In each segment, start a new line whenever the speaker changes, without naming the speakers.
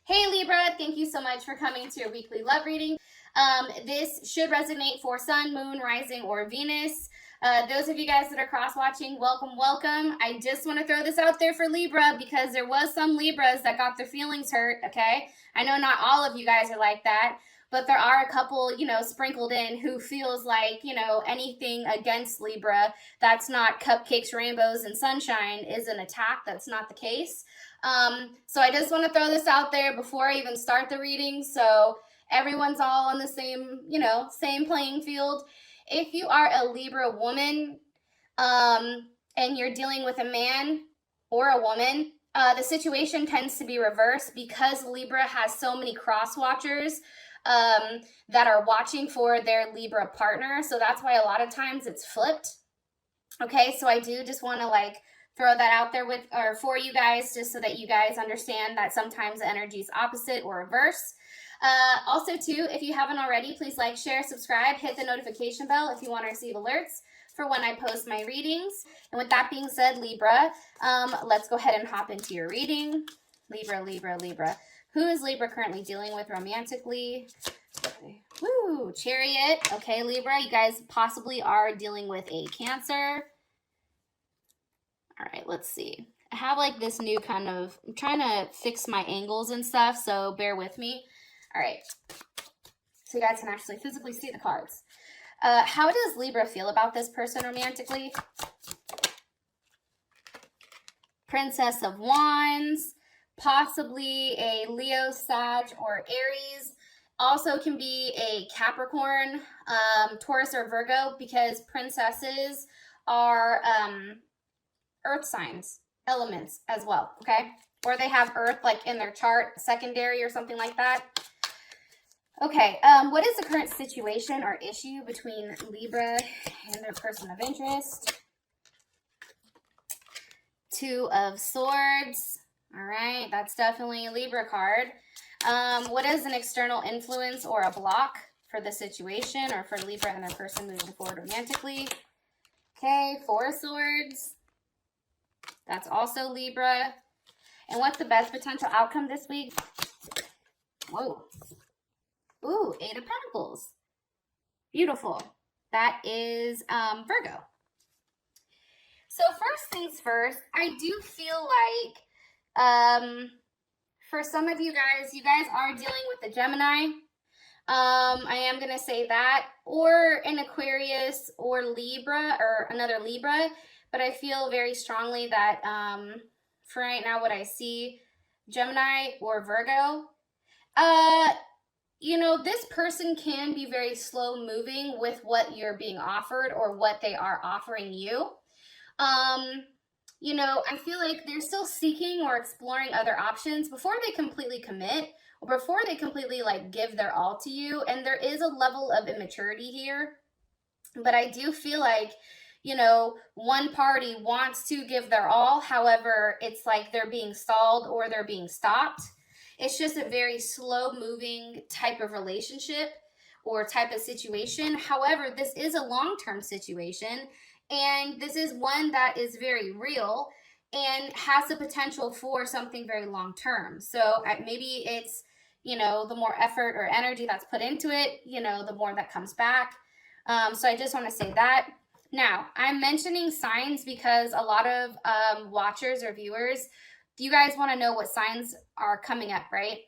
Hey Libra, thank you so much for coming to your weekly love reading. This should resonate for Sun, Moon, Rising, or Venus. Those of you guys that are cross-watching, welcome, welcome. I just want to throw this out there for Libra because there was some Libras that got their feelings hurt, okay? I know not all of you guys are like that, but there are a couple, sprinkled in who feels like, anything against Libra that's not cupcakes, rainbows, and sunshine is an attack. That's not the case. So I just want to throw this out there before I even start the reading so everyone's all on the same, same playing field. If you are a Libra woman and you're dealing with a man or a woman, the situation tends to be reversed because Libra has so many cross-watchers that are watching for their Libra partner. So that's why a lot of times it's flipped. Okay, so I do just want to throw that out there for you guys, just so that you guys understand that sometimes the energy is opposite or reverse. Also too, if you haven't already, please like, share, subscribe, hit the notification bell if you want to receive alerts for when I post my readings. And with that being said, Libra, let's go ahead and hop into your reading. Libra, Libra, Libra. Who is Libra currently dealing with romantically? Woo, Chariot. Okay, Libra, you guys possibly are dealing with a Cancer. All right, let's see. I have this new kind of, I'm trying to fix my angles and stuff, so bear with me. All right, so you guys can actually physically see the cards. How does Libra feel about this person romantically? Princess of Wands, possibly a Leo, Sag, or Aries. Also can be a Capricorn, Taurus, or Virgo, because princesses are earth signs, elements as well, okay? Or they have earth in their chart, secondary or something like that. Okay, what is the current situation or issue between Libra and their person of interest? Two of Swords. All right, that's definitely a Libra card. What is an external influence or a block for the situation or for Libra and their person moving forward romantically? Okay, Four of Swords. That's also Libra. And what's the best potential outcome this week? Whoa. Ooh, Eight of Pentacles. Beautiful. That is Virgo. So first things first, I do feel like for some of you guys are dealing with a Gemini. I am going to say that. Or an Aquarius or Libra or another Libra. But I feel very strongly that for right now what I see, Gemini or Virgo, this person can be very slow moving with what you're being offered or what they are offering you. I feel like they're still seeking or exploring other options before they completely commit or before they completely give their all to you. And there is a level of immaturity here. But I do feel like one party wants to give their all. However, it's like they're being stalled or they're being stopped. It's just a very slow moving type of relationship or type of situation. However, this is a long-term situation, and this is one that is very real and has the potential for something very long-term. So maybe it's, the more effort or energy that's put into it, the more that comes back. So I just want to say that. Now, I'm mentioning signs because a lot of watchers or viewers, you guys want to know what signs are coming up, right?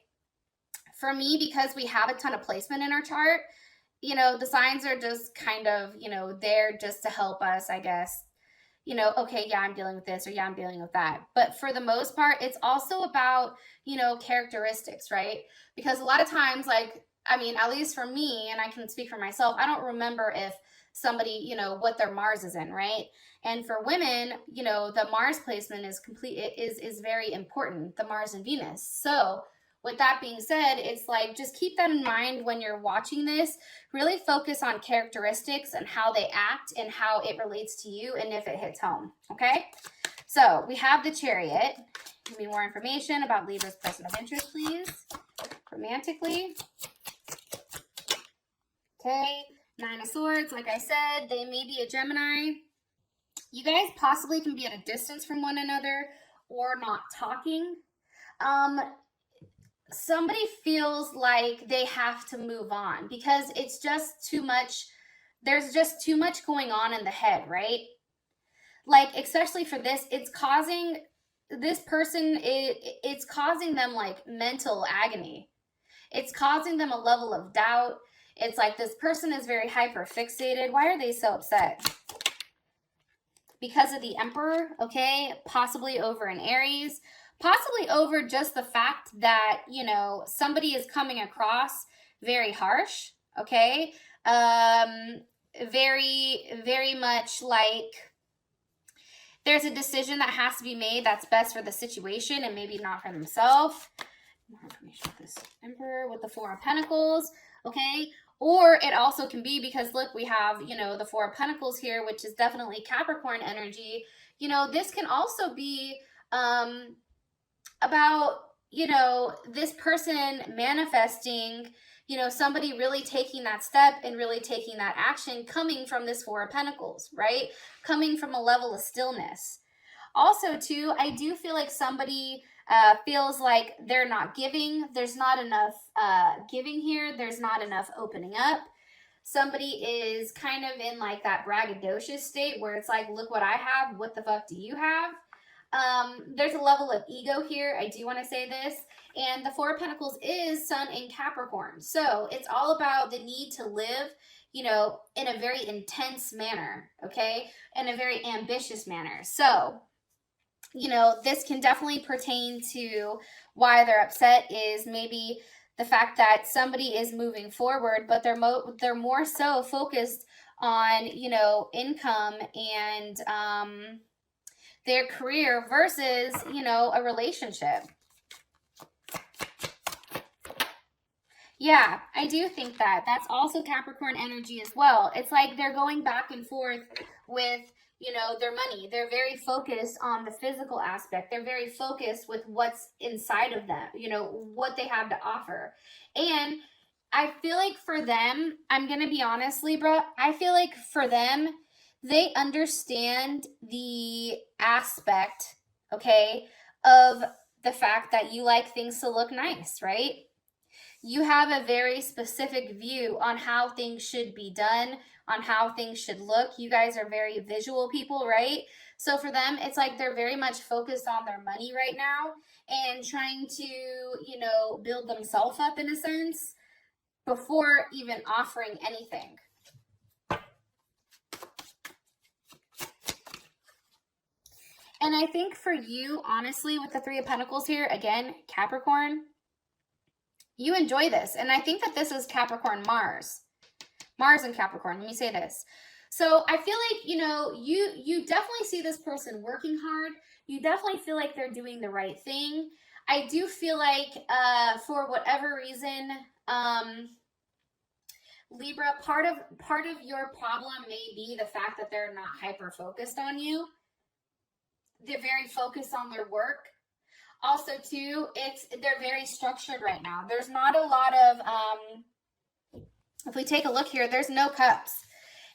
For me, because we have a ton of placement in our chart, the signs are just kind of, there just to help us, I guess. Okay, yeah, I'm dealing with this, or yeah, I'm dealing with that. But for the most part, it's also about, characteristics, right? Because a lot of times, at least for me, and I can speak for myself, I don't remember if somebody, what their Mars is in, right? And for women, the Mars placement is very important, the Mars and Venus. So with that being said, it's just keep that in mind when you're watching this. Really focus on characteristics and how they act and how it relates to you and if it hits home, okay? So we have the Chariot. Give me more information about Libra's person of interest, please. Romantically. Okay. Nine of Swords, like I said, they may be a Gemini. You guys possibly can be at a distance from one another or not talking. somebody feels like they have to move on because it's just too much. There's just too much going on in the head, right? Like, especially for this, it's causing this person, it's causing them like mental agony. It's causing them a level of doubt. It's like this person is very hyper fixated. Why are they so upset? Because of the Emperor, okay? Possibly over an Aries. Possibly over just the fact that, you know, somebody is coming across very harsh, okay? Very much like there's a decision that has to be made that's best for the situation and maybe not for themselves. More information with this Emperor with the Four of Pentacles, okay? Or it also can be because, look, we have, you know, the Four of Pentacles here, which is definitely Capricorn energy. You know, this can also be about, you know, this person manifesting, you know, somebody really taking that step and really taking that action coming from this Four of Pentacles, right? Coming from a level of stillness. Also, too, I do feel like somebody feels like they're not giving. There's not enough giving here. There's not enough opening up. Somebody is kind of in like that braggadocious state where it's like, look what I have. What the fuck do you have? There's a level of ego here. I do want to say this. And the Four of Pentacles is Sun in Capricorn. So it's all about the need to live, you know, in a very intense manner, okay? In a very ambitious manner. So, you know, this can definitely pertain to why they're upset is maybe the fact that somebody is moving forward, but they're more so focused on, you know, income and their career versus, you know, a relationship. Yeah, I do think that. That's also Capricorn energy as well. It's like they're going back and forth with, you know, their money. They're very focused on the physical aspect. They're very focused with what's inside of them, you know, what they have to offer. And I feel like for them, I'm going to be honest, Libra, I feel like for them, they understand the aspect, okay, of the fact that you like things to look nice, right? You have a very specific view on how things should be done, on how things should look. You guys are very visual people, right? So for them, it's like they're very much focused on their money right now and trying to, you know, build themselves up in a sense before even offering anything. And I think for you, honestly, with the Three of Pentacles here, again, Capricorn, you enjoy this. And I think that this is Capricorn Mars. Mars and Capricorn. Let me say this. So I feel like, you know, you definitely see this person working hard. You definitely feel like they're doing the right thing. I do feel like for whatever reason, Libra, part of your problem may be the fact that they're not hyper focused on you. They're very focused on their work. Also, too, they're very structured right now. There's not a lot of, if we take a look here, there's no cups.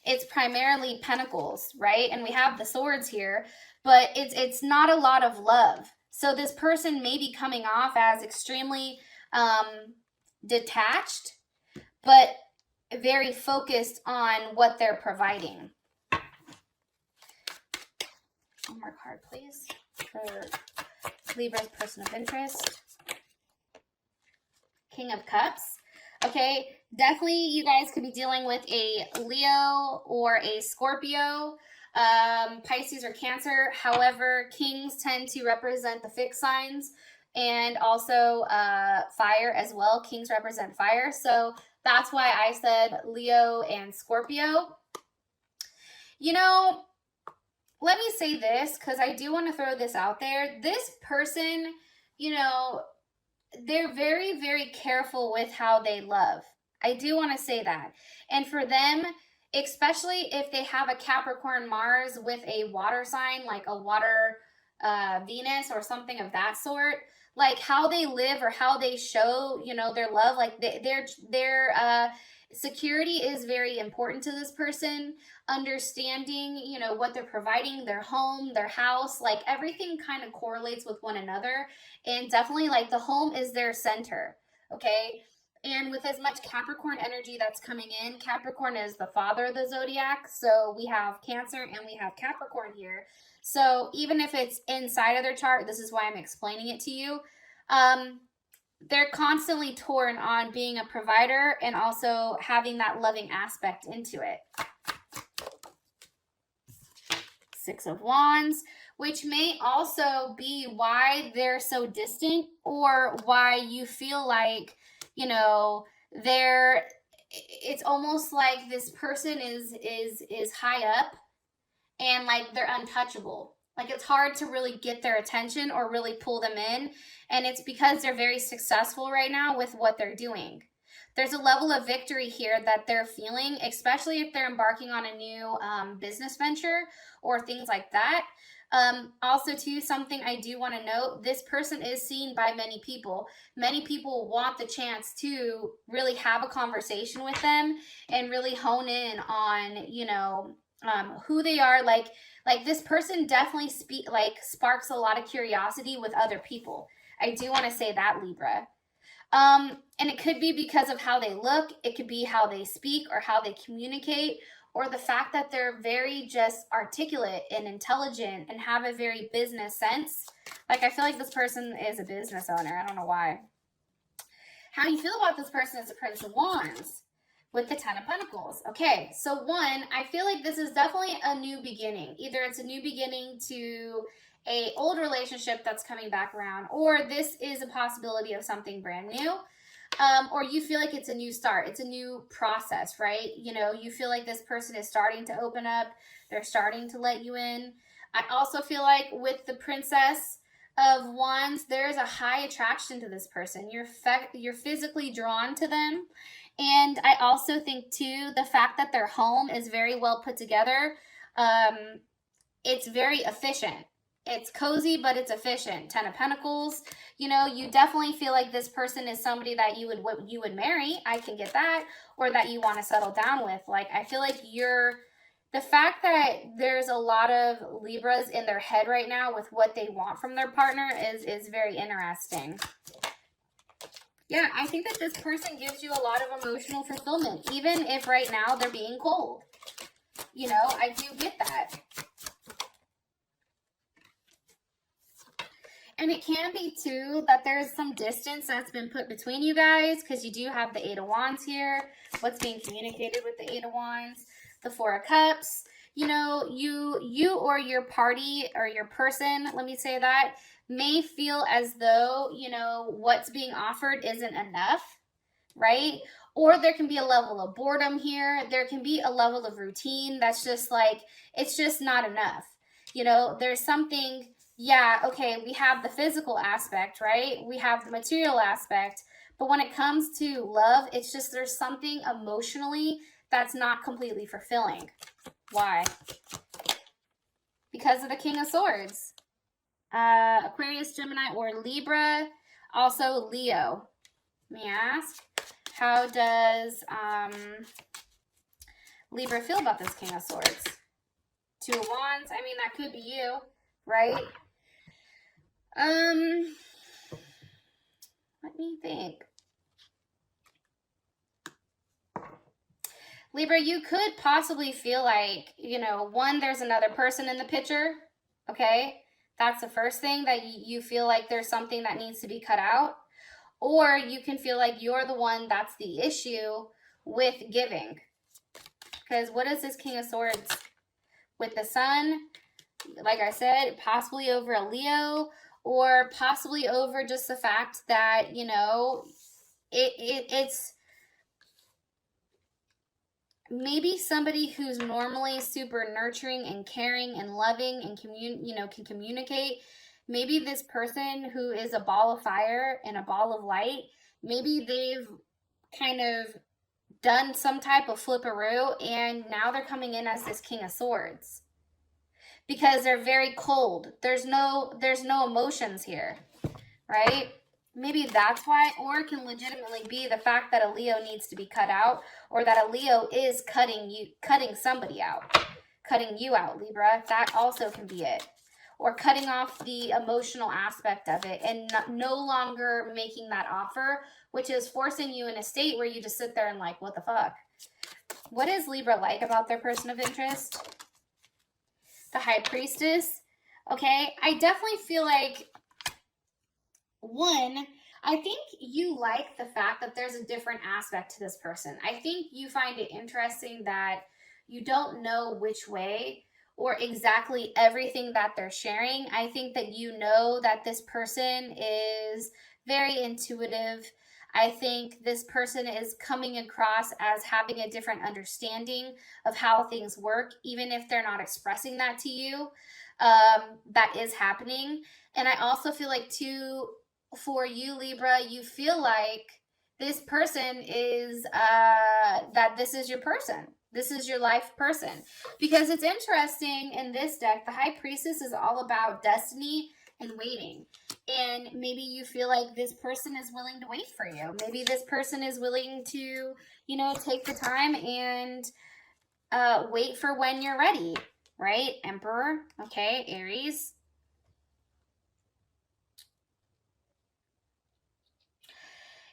It's primarily pentacles, right? And we have the swords here, but it's not a lot of love. So this person may be coming off as extremely detached, but very focused on what they're providing. One more card, please, for Libra's person of interest. King of Cups. Okay, definitely you guys could be dealing with a Leo or a Scorpio, Pisces or Cancer. However, kings tend to represent the fixed signs and also fire as well. Kings represent fire. So that's why I said Leo and Scorpio. You know, let me say this because I do want to throw this out there. This person, you know, they're very, very careful with how they love. I do want to say that. And for them, especially if they have a Capricorn Mars with a water sign, like a water Venus or something of that sort, like how they live or how they show, you know, their love, like their security is very important to this person. Understanding, you know, what they're providing, their home, their house, like everything kind of correlates with one another. And definitely like the home is their center. Okay. And with as much Capricorn energy that's coming in, Capricorn is the father of the zodiac. So we have Cancer and we have Capricorn here. So even if it's inside of their chart, this is why I'm explaining it to you. They're constantly torn on being a provider and also having that loving aspect into it. Six of Wands, which may also be why they're so distant, or why you feel like, you know, it's almost like this person is high up and like they're untouchable. Like it's hard to really get their attention or really pull them in. And it's because they're very successful right now with what they're doing. There's a level of victory here that they're feeling, especially if they're embarking on a new business venture or things like that. Also, too, something I do want to note, this person is seen by many people. Many people want the chance to really have a conversation with them and really hone in on, you know, who they are. Like this person definitely sparks a lot of curiosity with other people. I do want to say that, Libra. And it could be because of how they look. It could be how they speak or how they communicate, or the fact that they're very just articulate and intelligent and have a very business sense. Like I feel like this person is a business owner. I don't know why. How you feel about this person is the Prince of Wands with the Ten of Pentacles. Okay, so one, I feel like this is definitely a new beginning. Either it's a new beginning to a old relationship that's coming back around, or this is a possibility of something brand new. Or you feel like it's a new start. It's a new process, right? You know, you feel like this person is starting to open up. They're starting to let you in. I also feel like with the Princess of Wands, there's a high attraction to this person. You're physically drawn to them. And I also think, too, the fact that their home is very well put together. It's very efficient. It's cozy, but it's efficient. Ten of Pentacles, you know, you definitely feel like this person is somebody that you would marry. I can get that. Or that you want to settle down with. Like, I feel like the fact that there's a lot of Libras in their head right now with what they want from their partner is very interesting. Yeah, I think that this person gives you a lot of emotional fulfillment, even if right now they're being cold. You know, I do get that. And it can be, too, that there's some distance that's been put between you guys, because you do have the Eight of Wands here. What's being communicated with the Eight of Wands? The Four of Cups. You know, you or your party or your person, let me say that, may feel as though, you know, what's being offered isn't enough, right? Or there can be a level of boredom here. There can be a level of routine that's just like, it's just not enough. You know, there's something... Yeah, okay, we have the physical aspect, right? We have the material aspect. But when it comes to love, it's just there's something emotionally that's not completely fulfilling. Why? Because of the King of Swords. Aquarius, Gemini, or Libra. Also Leo. Let me ask, how does Libra feel about this King of Swords? Two of Wands. I mean, that could be you, right? Let me think. Libra, you could possibly feel like, you know, one, there's another person in the picture, okay? That's the first thing, that you feel like there's something that needs to be cut out. Or you can feel like you're the one that's the issue with giving. Because what is this King of Swords? With the Sun, like I said, possibly over a Leo, or possibly over just the fact that, you know, it's maybe somebody who's normally super nurturing and caring and loving and can communicate. Maybe this person who is a ball of fire and a ball of light, maybe they've kind of done some type of flipperoo and now they're coming in as this King of Swords. Because they're very cold. There's no emotions here. right? Maybe that's why, or it can legitimately be the fact that a Leo needs to be cut out, or that a Leo is cutting somebody out, cutting you out, Libra. That also can be it. Or cutting off the emotional aspect of it and no longer making that offer, which is forcing you in a state where you just sit there and like, what the fuck? What is Libra like about their person of interest? The High Priestess. Okay, I definitely feel like, one, I think you like the fact that there's a different aspect to this person. I think you find it interesting that you don't know which way or exactly everything that they're sharing. I think that you know that this person is very intuitive. I think this person is coming across as having a different understanding of how things work, even if they're not expressing that to you. That is happening. And I also feel like, too, for you, Libra, you feel like this person is, that this is your person. This is your life person. Because it's interesting in this deck, the High Priestess is all about destiny and waiting. And maybe you feel like this person is willing to wait for you. Maybe this person is willing to, you know, take the time and wait for when you're ready, right? Emperor, okay, Aries.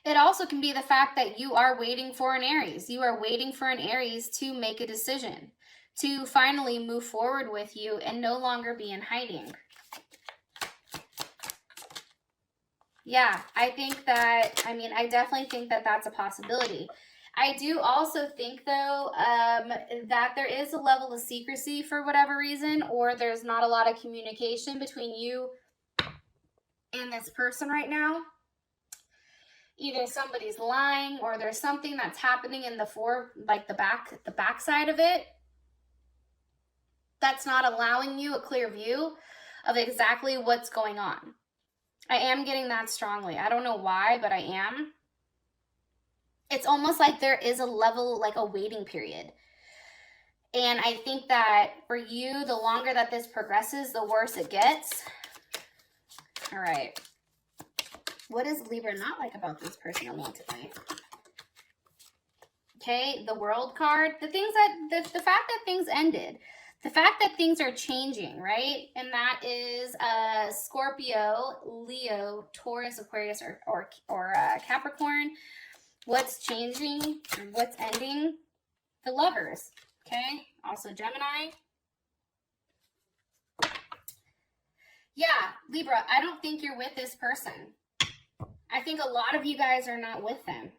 It also can be the fact that you are waiting for an Aries. You are waiting for an Aries to make a decision, to finally move forward with you and no longer be in hiding. Yeah, I think that, I mean, I definitely think that that's a possibility. I do also think, though, that there is a level of secrecy for whatever reason, or there's not a lot of communication between you and this person right now. Either somebody's lying or there's something that's happening in the back side of it that's not allowing you a clear view of exactly what's going on. I am getting that strongly. I don't know why, but I am. It's almost like there is a level, like a waiting period. And I think that for you, the longer that this progresses, the worse it gets. All right. What is Libra not like about this person romantically? Okay, the World card. The things that, the fact that things ended. The fact that things are changing, right? And that is Scorpio, Leo, Taurus, Aquarius, or Capricorn. What's changing? What's ending? The Lovers, okay? Also Gemini. Yeah, Libra, I don't think you're with this person. I think a lot of you guys are not with them.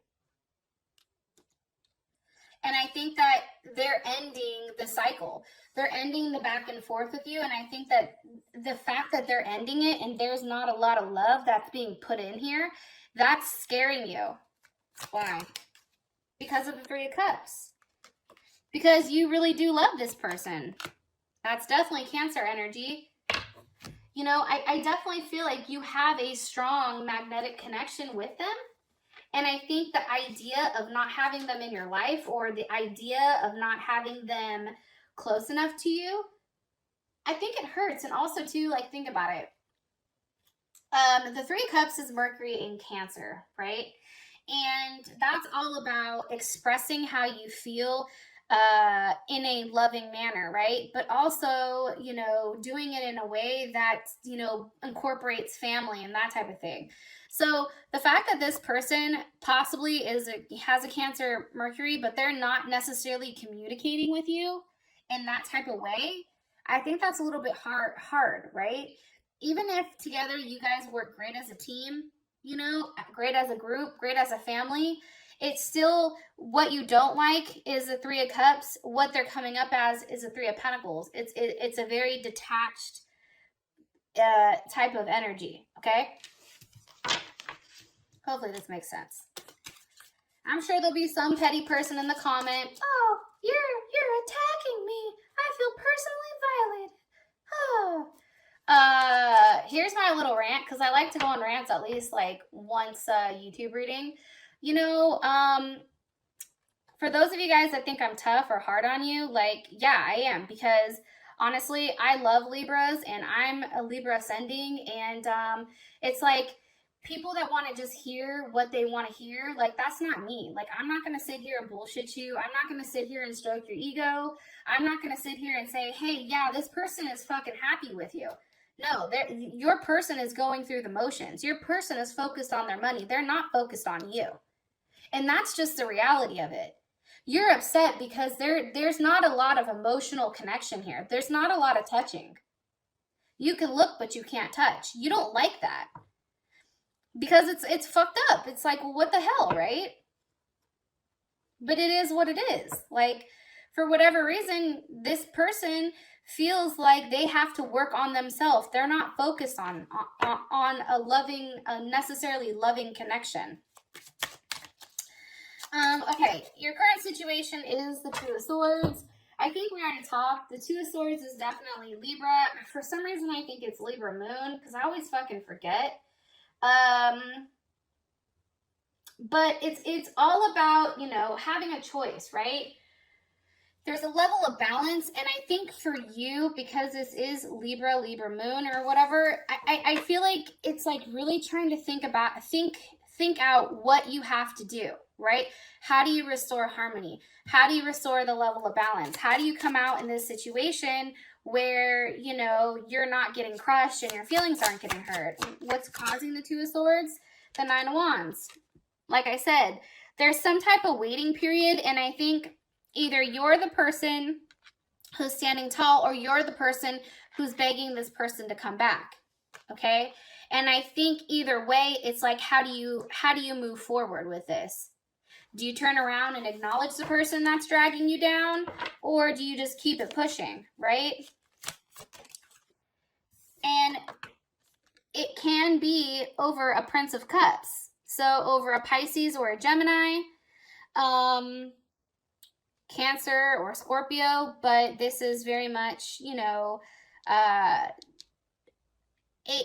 And I think that they're ending the cycle. They're ending the back and forth with you. And I think that the fact that they're ending it and there's not a lot of love that's being put in here, that's scaring you. Why? Because of the Three of Cups. Because you really do love this person. That's definitely Cancer energy. You know, I definitely feel like you have a strong magnetic connection with them. And I think the idea of not having them in your life, or the idea of not having them close enough to you, I think it hurts. And also, too, like, think about it. The Three of Cups is Mercury in Cancer, right? And that's all about expressing how you feel in a loving manner, right? But also, you know, doing it in a way that, you know, incorporates family and that type of thing. So the fact that this person possibly has a Cancer Mercury, but they're not necessarily communicating with you in that type of way, I think that's a little bit hard, right? Even if together you guys work great as a team, you know, great as a group, great as a family, it's still, what you don't like is the Three of Cups. What they're coming up as is a Three of Pentacles. It's a very detached type of energy, okay? Hopefully this makes sense. I'm sure there'll be some petty person in the comment, oh, you're attacking me. I feel personally violated. Oh. Here's my little rant, because I like to go on rants at least like once a YouTube reading. You know, for those of you guys that think I'm tough or hard on you, like, yeah, I am, because honestly, I love Libras and I'm a Libra ascending, and it's like, people that want to just hear what they want to hear, like, that's not me. Like, I'm not going to sit here and bullshit you. I'm not going to sit here and stroke your ego. I'm not going to sit here and say, hey, yeah, this person is fucking happy with you. No, your person is going through the motions. Your person is focused on their money. They're not focused on you. And that's just the reality of it. You're upset because there's not a lot of emotional connection here. There's not a lot of touching. You can look, but you can't touch. You don't like that. Because it's fucked up. It's like, well, what the hell, right? But it is what it is. Like, for whatever reason, this person feels like they have to work on themselves. They're not focused on a necessarily loving connection. Okay, your current situation is the Two of Swords. I think we already talked. The Two of Swords is definitely Libra. For some reason, I think it's Libra Moon, because I always fucking forget. But it's all about, you know, having a choice, right? There's a level of balance, and I think for you, because this is Libra Moon or whatever, I feel like it's like really trying to think out what you have to do, right? How do you restore harmony? How do you restore the level of balance? How do you come out in this situation where, you know, you're not getting crushed and your feelings aren't getting hurt? What's causing the Two of Swords? The Nine of Wands. Like I said, there's some type of waiting period, and I think either you're the person who's standing tall or you're the person who's begging this person to come back, okay? And I think either way, it's like, how do you move forward with this? Do you turn around and acknowledge the person that's dragging you down, or do you just keep it pushing, right? And it can be over a Prince of Cups. So over a Pisces or a Gemini, Cancer or Scorpio, but this is very much, you know,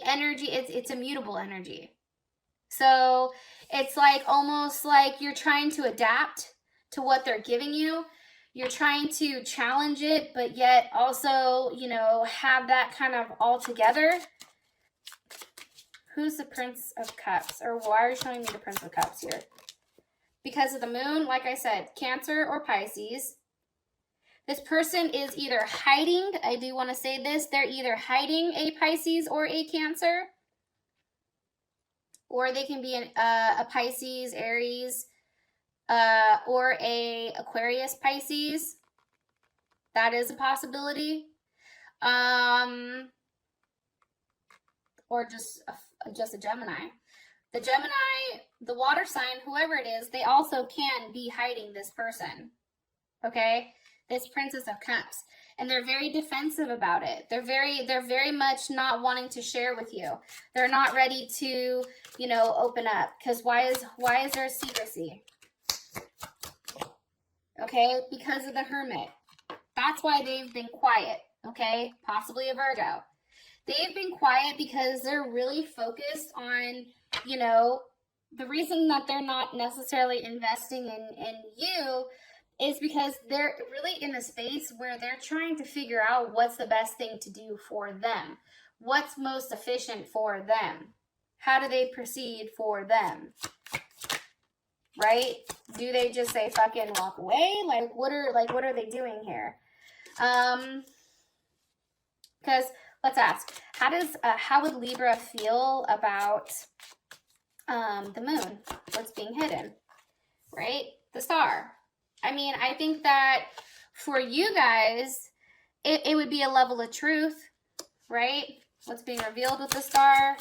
energy. It's a mutable energy. So it's like almost like you're trying to adapt to what they're giving you. You're trying to challenge it, but yet also, you know, have that kind of all together. Who's the Prince of Cups? Or why are you showing me the Prince of Cups here? Because of the moon, like I said, Cancer or Pisces. This person is either hiding, I do want to say this, they're either hiding a Pisces or a Cancer. Or they can be a Pisces, Aries, or a Aquarius, Pisces. That is a possibility. Or just a Gemini. The Gemini, the water sign, whoever it is, they also can be hiding this person. Okay? This Princess of Cups. And they're very defensive about it. They're very much not wanting to share with you. They're not ready to, you know, open up. Because why is there secrecy? Okay? Because of the Hermit. That's why they've been quiet. Okay? Possibly a Virgo. They've been quiet because they're really focused on, you know, the reason that they're not necessarily investing in you is because they're really in a space where they're trying to figure out what's the best thing to do for them. What's most efficient for them? How do they proceed for them? Right? Do they just say fucking walk away? Like what are they doing here? Because let's ask, how would Libra feel about the moon? What's being hidden? Right? The star. I mean, I think that for you guys, it would be a level of truth, right? What's being revealed with the star?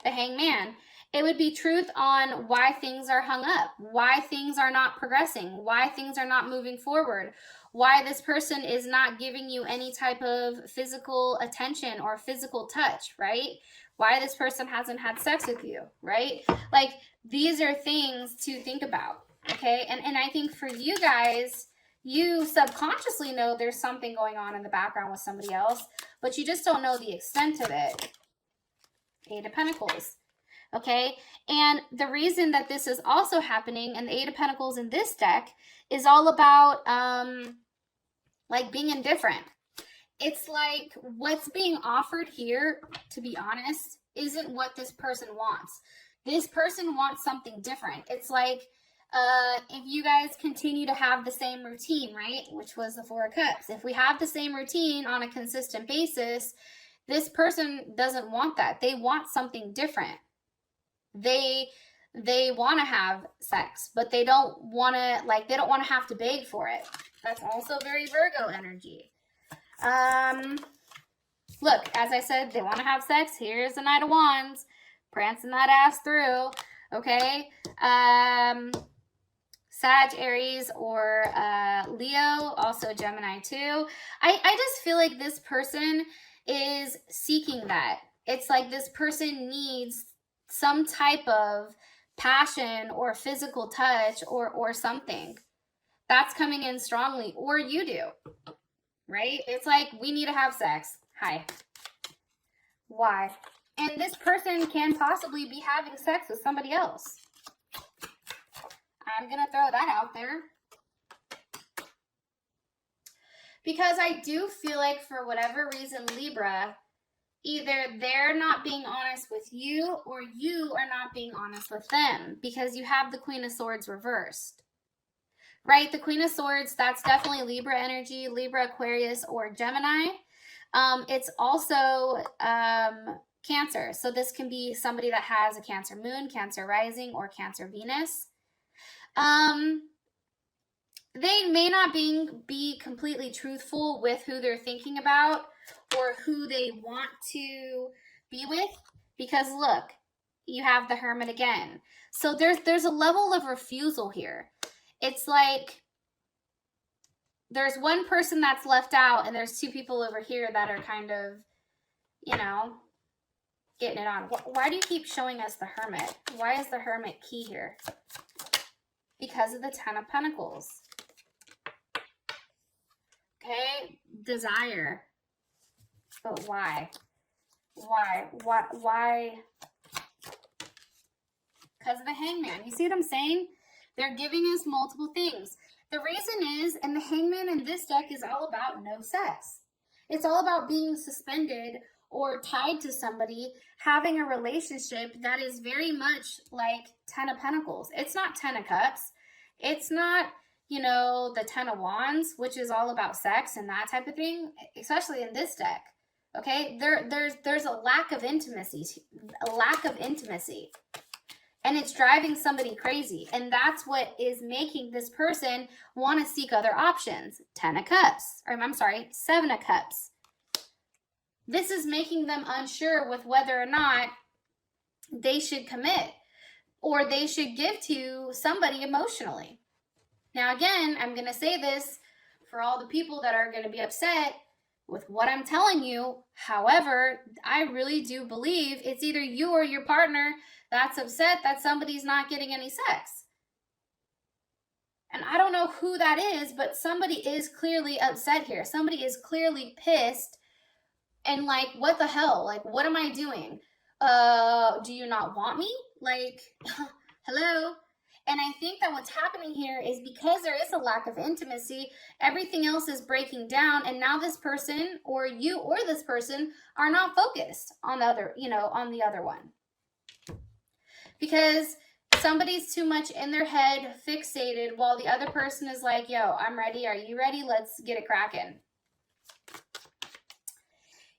The Hangman. It would be truth on why things are hung up, why things are not progressing, why things are not moving forward, why this person is not giving you any type of physical attention or physical touch, right? Why this person hasn't had sex with you, right? Like, these are things to think about, okay? And I think for you guys, you subconsciously know there's something going on in the background with somebody else, but you just don't know the extent of it. Eight of Pentacles. Okay, and the reason that this is also happening, and the Eight of Pentacles in this deck, is all about, like, being indifferent. It's like what's being offered here, to be honest, isn't what this person wants. This person wants something different. It's like if you guys continue to have the same routine, right, which was the Four of Cups, if we have the same routine on a consistent basis, this person doesn't want that. They want something different. They want to have sex, but they don't want to, like, they don't want to have to beg for it. That's also very Virgo energy. Look, as I said, they want to have sex. Here's the Knight of Wands, prancing that ass through. Okay. Sag, Aries, or Leo, also Gemini too. I just feel like this person is seeking that. It's like this person needs some type of passion or physical touch or something. That's coming in strongly, or you do, right? It's like, we need to have sex. Hi. Why? And this person can possibly be having sex with somebody else. I'm going to throw that out there. Because I do feel like, for whatever reason, Libra, either they're not being honest with you or you are not being honest with them, because you have the Queen of Swords reversed. Right? The Queen of Swords, that's definitely Libra energy, Libra, Aquarius, or Gemini. It's also Cancer. So this can be somebody that has a Cancer moon, Cancer rising, or Cancer Venus. They may not be completely truthful with who they're thinking about or who they want to be with, because look, you have the Hermit again. So there's a level of refusal here. It's like there's one person that's left out and there's two people over here that are kind of, you know, getting it on. Why do you keep showing us the Hermit? Why is the Hermit key here? Because of the Ten of Pentacles. Okay, desire. But why? Why? Because of the Hangman. You see what I'm saying? They're giving us multiple things. The reason is, and the Hangman in this deck is all about no sex. It's all about being suspended or tied to somebody, having a relationship that is very much like Ten of Pentacles. It's not Ten of Cups. It's not, you know, the Ten of Wands, which is all about sex and that type of thing, especially in this deck. Okay, there's a lack of intimacy, and it's driving somebody crazy, and that's what is making this person want to seek other options. Ten of Cups, or I'm sorry, Seven of Cups. This is making them unsure with whether or not they should commit or they should give to somebody emotionally. Now, again, I'm going to say this for all the people that are going to be upset with what I'm telling you. However, I really do believe it's either you or your partner that's upset that somebody's not getting any sex. And I don't know who that is, but somebody is clearly upset here. Somebody is clearly pissed and like, what the hell? Like, what am I doing? Do you not want me? Like, hello? And I think that what's happening here is because there is a lack of intimacy, everything else is breaking down, and now this person or you or this person are not focused on the other, on the other one. Because somebody's too much in their head, fixated, while the other person is like, yo, I'm ready. Are you ready? Let's get it cracking.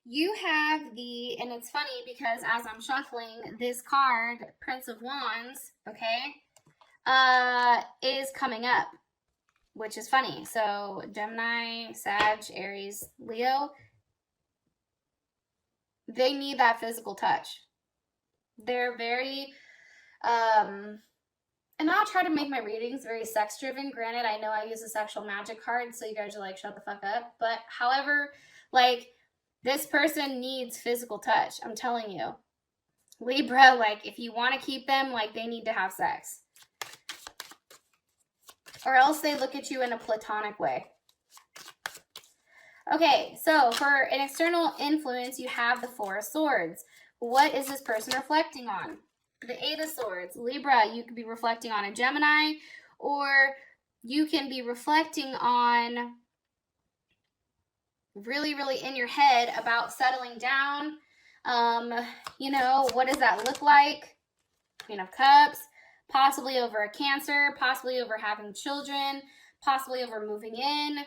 You have and it's funny because as I'm shuffling, this card, Prince of Wands, okay, is coming up, which is funny. So Gemini, Sag, Aries, Leo, they need that physical touch. They're very, and I'll try to make my readings very sex driven. Granted, I know I use a sexual magic card, so you guys are like, shut the fuck up. But however, like, this person needs physical touch. I'm telling you. Libra, like, if you want to keep them, like, they need to have sex. Or else they look at you in a platonic way. Okay, so for an external influence, you have the Four of Swords. What is this person reflecting on? The Eight of Swords. Libra, you could be reflecting on a Gemini, or you can be reflecting on really, really in your head about settling down, You know, what does that look like? Queen of Cups, possibly over a Cancer, possibly over having children, possibly over moving in.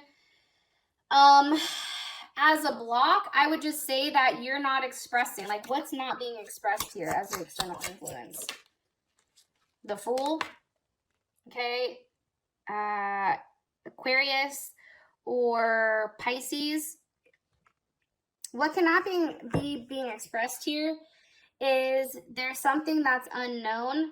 As a block, I would just say that you're not expressing, like what's not being expressed here as an external influence? The Fool, okay, Aquarius or Pisces. What cannot be being expressed here is there's something that's unknown,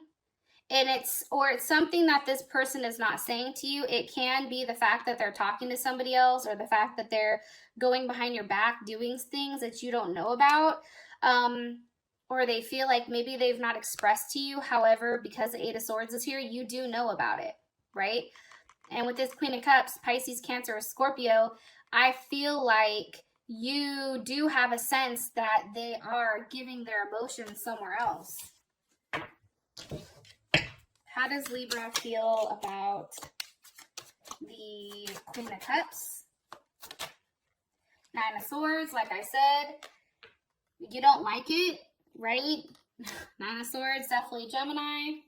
and it's something that this person is not saying to you. It can be the fact that they're talking to somebody else, or the fact that they're going behind your back doing things that you don't know about, or they feel like maybe they've not expressed to you. However, because the Eight of Swords is here, you do know about it, right? And with this Queen of Cups, Pisces, Cancer, or Scorpio, I feel like you do have a sense that they are giving their emotions somewhere else. How does Libra feel about the Queen of Cups? Nine of Swords, like I said, you don't like it, right? Nine of Swords, definitely Gemini.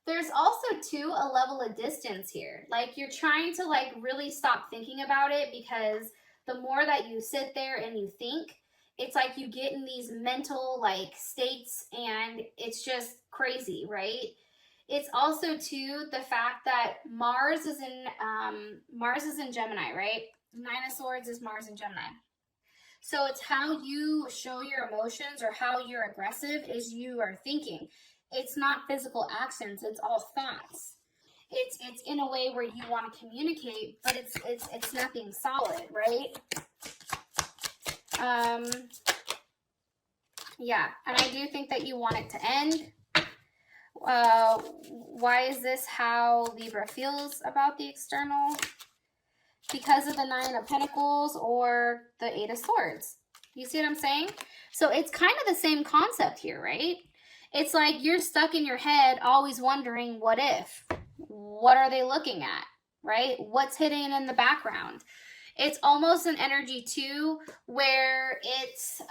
There's also, too, a level of distance here. Like, you're trying to, like, really stop thinking about it, because the more that you sit there and you think, it's like you get in these mental, like, states, and it's just crazy, right? It's also, too, the fact that Mars is in Gemini, right? Nine of Swords is Mars in Gemini. So it's how you show your emotions, or how you're aggressive, is you are thinking. It's not physical actions, it's all thoughts. It's in a way where you want to communicate, but it's nothing solid, right? Yeah, and I do think that you want it to end. Why is this how Libra feels about the external? Because of the Nine of Pentacles or the Eight of Swords. You see what I'm saying? So it's kind of the same concept here, right? It's like you're stuck in your head always wondering, what if? What are they looking at, right? What's hidden in the background? It's almost an energy, too, where it's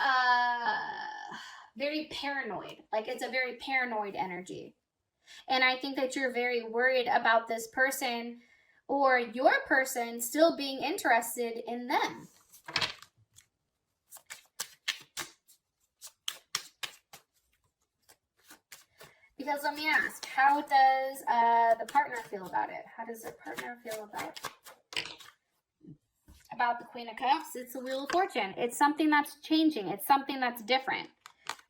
very paranoid. Like, it's a very paranoid energy. And I think that you're very worried about this person, or your person, still being interested in them. Because let me ask, how does the partner feel about it? How does the partner feel about the Queen of Cups? It's the Wheel of Fortune. It's something that's changing. It's something that's different.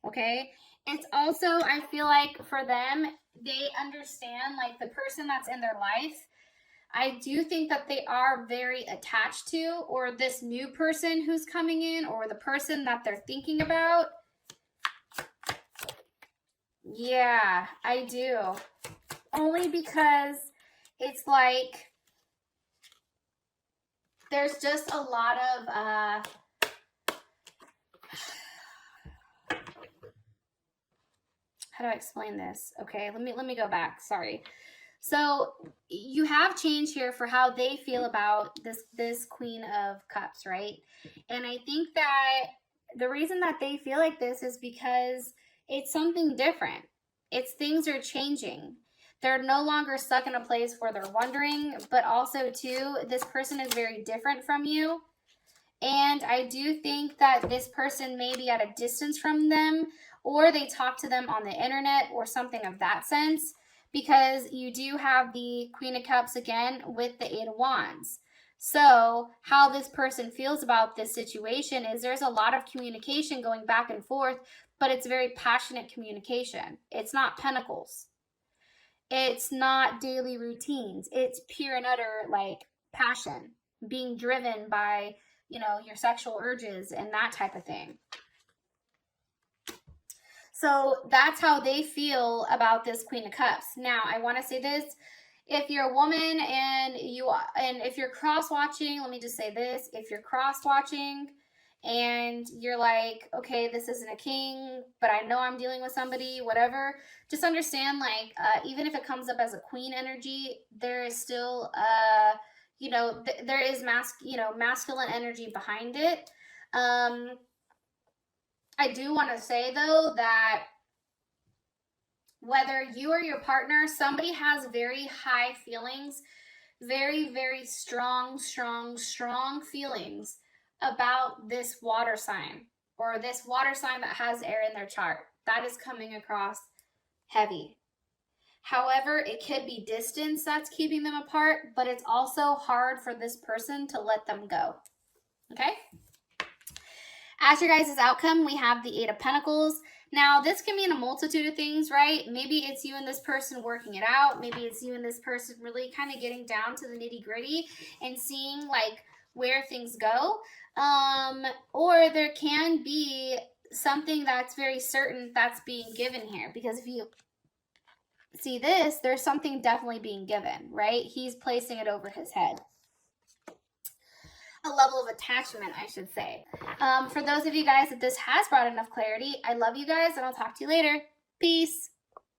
Okay? It's also, I feel like for them, they understand, like, the person that's in their life, I do think that they are very attached to, or this new person who's coming in, or the person that they're thinking about. Yeah, I do. Only because it's like there's just a lot of how do I explain this? Okay, let me go back. Sorry. So you have change here for how they feel about this Queen of Cups, right? And I think that the reason that they feel like this is because it's something different. It's things are changing. They're no longer stuck in a place where they're wondering, but also, too, this person is very different from you. And I do think that this person may be at a distance from them, or they talk to them on the internet or something of that sense, because you do have the Queen of Cups again with the Eight of Wands. So how this person feels about this situation is there's a lot of communication going back and forth, but it's very passionate communication. It's not pentacles. It's not daily routines. It's pure and utter, like, passion, being driven by, you know, your sexual urges and that type of thing. So that's how they feel about this Queen of Cups. Now, I want to say this. If you're a woman and if you're cross-watching, let me just say this. If you're cross-watching and you're like, okay, this isn't a king, but I know I'm dealing with somebody, whatever, just understand, like, even if it comes up as a queen energy, there is still, you know, there is masculine energy behind it. I do want to say, though, that whether you or your partner, somebody has very high feelings, very, very strong, strong, strong feelings about this water sign, or this water sign that has air in their chart. That is coming across heavy. However, it could be distance that's keeping them apart, but it's also hard for this person to let them go. Okay? As your guys' outcome, we have the Eight of Pentacles. Now, this can mean a multitude of things, right? Maybe it's you and this person working it out. Maybe it's you and this person really kind of getting down to the nitty-gritty and seeing, like, where things go. Or there can be something that's very certain that's being given here. Because if you see this, there's something definitely being given, right? He's placing it over his head. A level of attachment, I should say. For those of you guys that this has brought enough clarity, I love you guys, and I'll talk to you later. Peace.